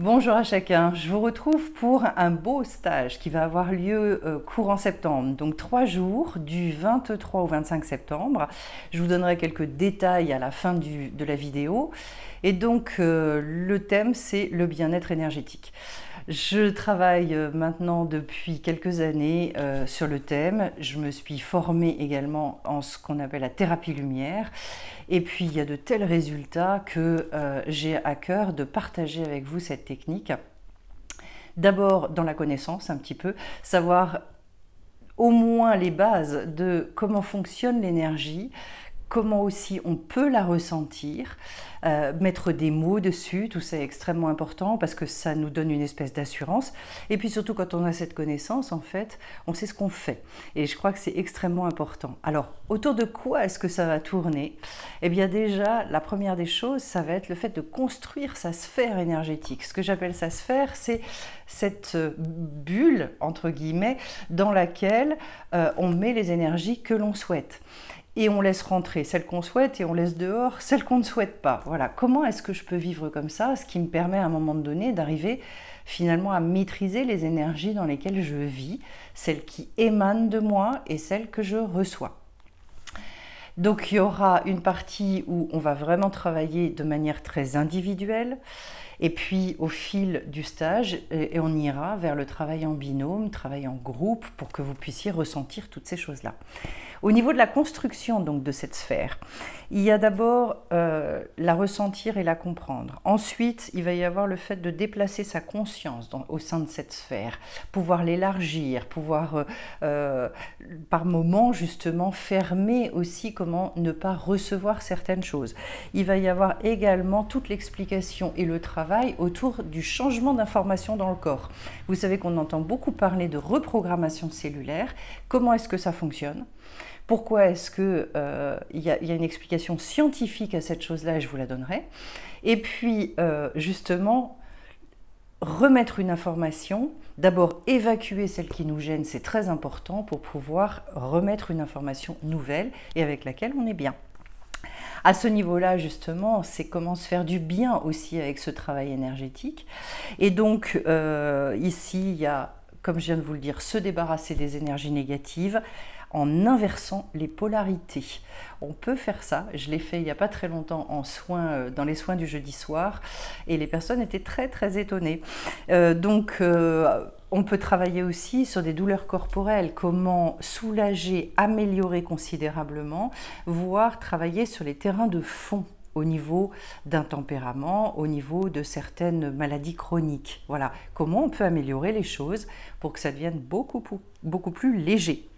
Bonjour à chacun, je vous retrouve pour un beau stage qui va avoir lieu courant septembre, donc 3 jours du 23 au 25 septembre. Je vous donnerai quelques détails à la fin de la vidéo. Et donc le thème c'est le bien-être énergétique. Je travaille maintenant depuis quelques années sur le thème. Je me suis formée également en ce qu'on appelle la thérapie lumière. Et puis il y a de tels résultats que j'ai à cœur de partager avec vous cette technique. D'abord dans la connaissance un petit peu, savoir au moins les bases de comment fonctionne l'énergie, comment aussi on peut la ressentir, mettre des mots dessus, tout ça est extrêmement important parce que ça nous donne une espèce d'assurance. Et puis surtout quand on a cette connaissance, en fait, on sait ce qu'on fait. Et je crois que c'est extrêmement important. Alors, autour de quoi est-ce que ça va tourner? Eh bien déjà, la première des choses, ça va être le fait de construire sa sphère énergétique. Ce que j'appelle sa sphère, c'est cette bulle, entre guillemets, dans laquelle on met les énergies que l'on souhaite. Et on laisse rentrer celles qu'on souhaite et on laisse dehors celles qu'on ne souhaite pas. Voilà, comment est-ce que je peux vivre comme ça, ce qui me permet à un moment donné d'arriver finalement à maîtriser les énergies dans lesquelles je vis, celles qui émanent de moi et celles que je reçois. Donc il y aura une partie où on va vraiment travailler de manière très individuelle, et puis au fil du stage, et on ira vers le travail en binôme, travail en groupe, pour que vous puissiez ressentir toutes ces choses-là. Au niveau de la construction donc de cette sphère, il y a d'abord la ressentir et la comprendre. Ensuite, il va y avoir le fait de déplacer sa conscience au sein de cette sphère, pouvoir l'élargir, pouvoir par moments justement fermer aussi comment ne pas recevoir certaines choses. Il va y avoir également toute l'explication et le travail autour du changement d'information dans le corps. Vous savez qu'on entend beaucoup parler de reprogrammation cellulaire. Comment est-ce que ça fonctionne ? Pourquoi est-ce qu'il y a une explication scientifique à cette chose-là, et je vous la donnerai. Et puis, justement, remettre une information, d'abord évacuer celle qui nous gêne, c'est très important pour pouvoir remettre une information nouvelle et avec laquelle on est bien. À ce niveau-là, justement, c'est comment se faire du bien aussi avec ce travail énergétique. Et donc, ici, il y a, comme je viens de vous le dire, se débarrasser des énergies négatives, en inversant les polarités. On peut faire ça, je l'ai fait il n'y a pas très longtemps en soins, dans les soins du jeudi soir, et les personnes étaient très étonnées. On peut travailler aussi sur des douleurs corporelles, comment soulager, améliorer considérablement, voire travailler sur les terrains de fond au niveau d'un tempérament, au niveau de certaines maladies chroniques. Voilà, comment on peut améliorer les choses pour que ça devienne beaucoup plus léger.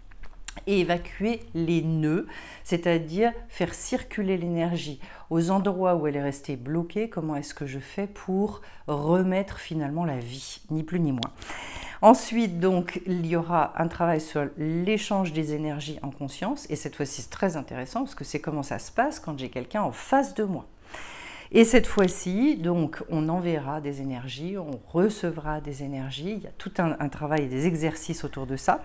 Et évacuer les nœuds, c'est-à-dire faire circuler l'énergie aux endroits où elle est restée bloquée. Comment est-ce que je fais pour remettre finalement la vie, ni plus ni moins. Ensuite, donc, il y aura un travail sur l'échange des énergies en conscience, et cette fois-ci c'est très intéressant parce que c'est comment ça se passe quand j'ai quelqu'un en face de moi. Et cette fois-ci, donc, on enverra des énergies, on recevra des énergies, il y a tout un travail et des exercices autour de ça.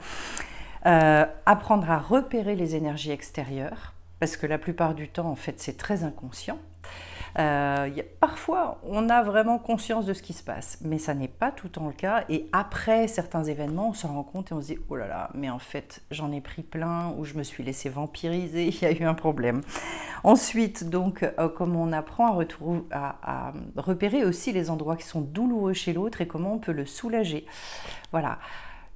Apprendre à repérer les énergies extérieures, parce que la plupart du temps, en fait, c'est très inconscient. Parfois, on a vraiment conscience de ce qui se passe, mais ça n'est pas tout le temps le cas. Et après certains événements, on se rend compte et on se dit « Oh là là, mais en fait, j'en ai pris plein ou je me suis laissé vampiriser, il y a eu un problème. » Ensuite, donc, comme on apprend à repérer aussi les endroits qui sont douloureux chez l'autre et comment on peut le soulager. Voilà.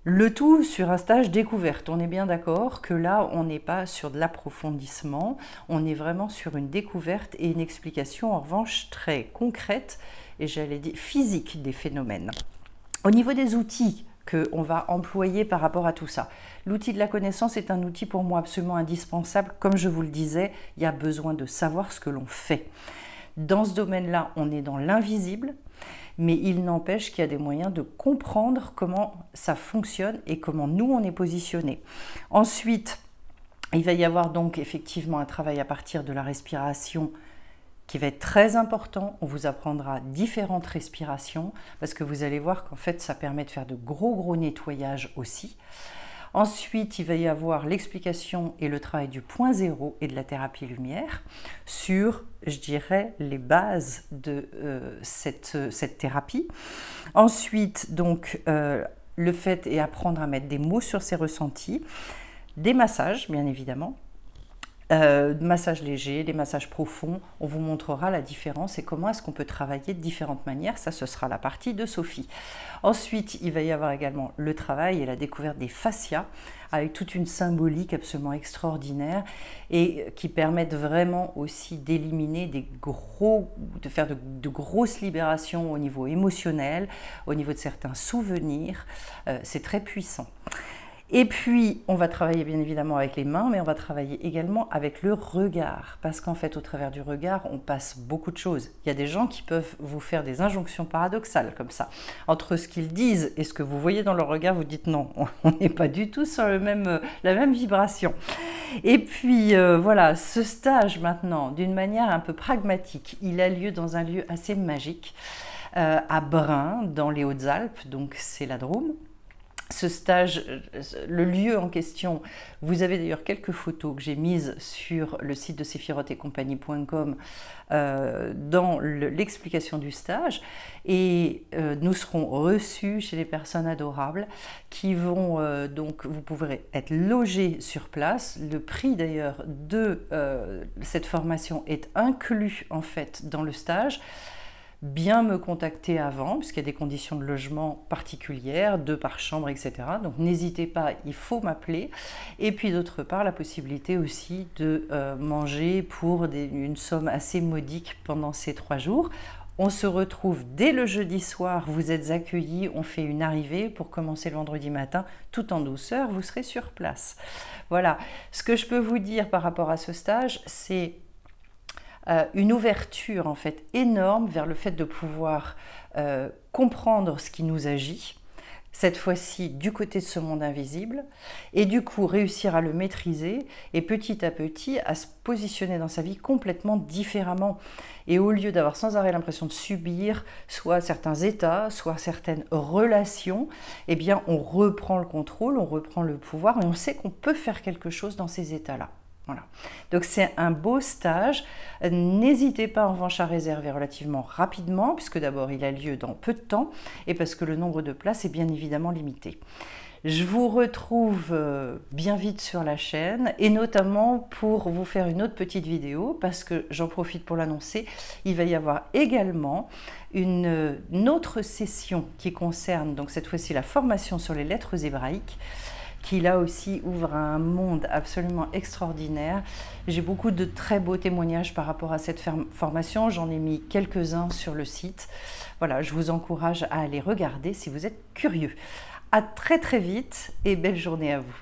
Le tout sur un stage découverte. On est bien d'accord que là, on n'est pas sur de l'approfondissement, on est vraiment sur une découverte et une explication en revanche très concrète et j'allais dire physique des phénomènes. Au niveau des outils qu'on va employer par rapport à tout ça, l'outil de la connaissance est un outil pour moi absolument indispensable. Comme je vous le disais, il y a besoin de savoir ce que l'on fait. Dans ce domaine-là, on est dans l'invisible. Mais il n'empêche qu'il y a des moyens de comprendre comment ça fonctionne et comment nous on est positionné. Ensuite, il va y avoir donc effectivement un travail à partir de la respiration qui va être très important. On vous apprendra différentes respirations parce que vous allez voir qu'en fait ça permet de faire de gros nettoyages aussi. Ensuite, il va y avoir l'explication et le travail du point zéro et de la thérapie lumière sur, je dirais, les bases de cette thérapie. Ensuite, donc, le fait est apprendre à mettre des mots sur ses ressentis, des massages, bien évidemment. Massages légers, des massages profonds, on vous montrera la différence et comment est-ce qu'on peut travailler de différentes manières. Ça, ce sera la partie de Sophie. Ensuite, il va y avoir également le travail et la découverte des fascias avec toute une symbolique absolument extraordinaire et qui permettent vraiment aussi d'éliminer de faire de grosses libérations au niveau émotionnel, au niveau de certains souvenirs. C'est très puissant. Et puis, on va travailler bien évidemment avec les mains, mais on va travailler également avec le regard. Parce qu'en fait, au travers du regard, on passe beaucoup de choses. Il y a des gens qui peuvent vous faire des injonctions paradoxales comme ça. Entre ce qu'ils disent et ce que vous voyez dans leur regard, vous dites non, on n'est pas du tout sur la même vibration. Et puis, voilà, ce stage maintenant, d'une manière un peu pragmatique, il a lieu dans un lieu assez magique, à Brin, dans les Hautes-Alpes, donc c'est la Drôme. Ce stage, le lieu en question, vous avez d'ailleurs quelques photos que j'ai mises sur le site de sephirotetcompagnie.com dans l'explication du stage et nous serons reçus chez des personnes adorables qui vont donc, vous pourrez être logés sur place. Le prix d'ailleurs de cette formation est inclus en fait dans le stage. Bien me contacter avant, puisqu'il y a des conditions de logement particulières, 2 par chambre, etc. Donc n'hésitez pas, il faut m'appeler. Et puis d'autre part, la possibilité aussi de manger pour une somme assez modique pendant ces 3 jours. On se retrouve dès le jeudi soir, vous êtes accueillis, on fait une arrivée pour commencer le vendredi matin, tout en douceur, vous serez sur place. Voilà, ce que je peux vous dire par rapport à ce stage, c'est une ouverture en fait énorme vers le fait de pouvoir comprendre ce qui nous agit, cette fois-ci du côté de ce monde invisible, et du coup réussir à le maîtriser et petit à petit à se positionner dans sa vie complètement différemment. Et au lieu d'avoir sans arrêt l'impression de subir soit certains états, soit certaines relations, eh bien on reprend le contrôle, on reprend le pouvoir et on sait qu'on peut faire quelque chose dans ces états-là. Voilà. Donc c'est un beau stage. N'hésitez pas en revanche à réserver relativement rapidement, puisque d'abord il a lieu dans peu de temps, et parce que le nombre de places est bien évidemment limité. Je vous retrouve bien vite sur la chaîne, et notamment pour vous faire une autre petite vidéo, parce que j'en profite pour l'annoncer, il va y avoir également une autre session qui concerne donc cette fois-ci la formation sur les lettres hébraïques, qui là aussi ouvre un monde absolument extraordinaire. J'ai beaucoup de très beaux témoignages par rapport à cette formation, j'en ai mis quelques-uns sur le site. Voilà, je vous encourage à aller regarder si vous êtes curieux. À très très vite et belle journée à vous.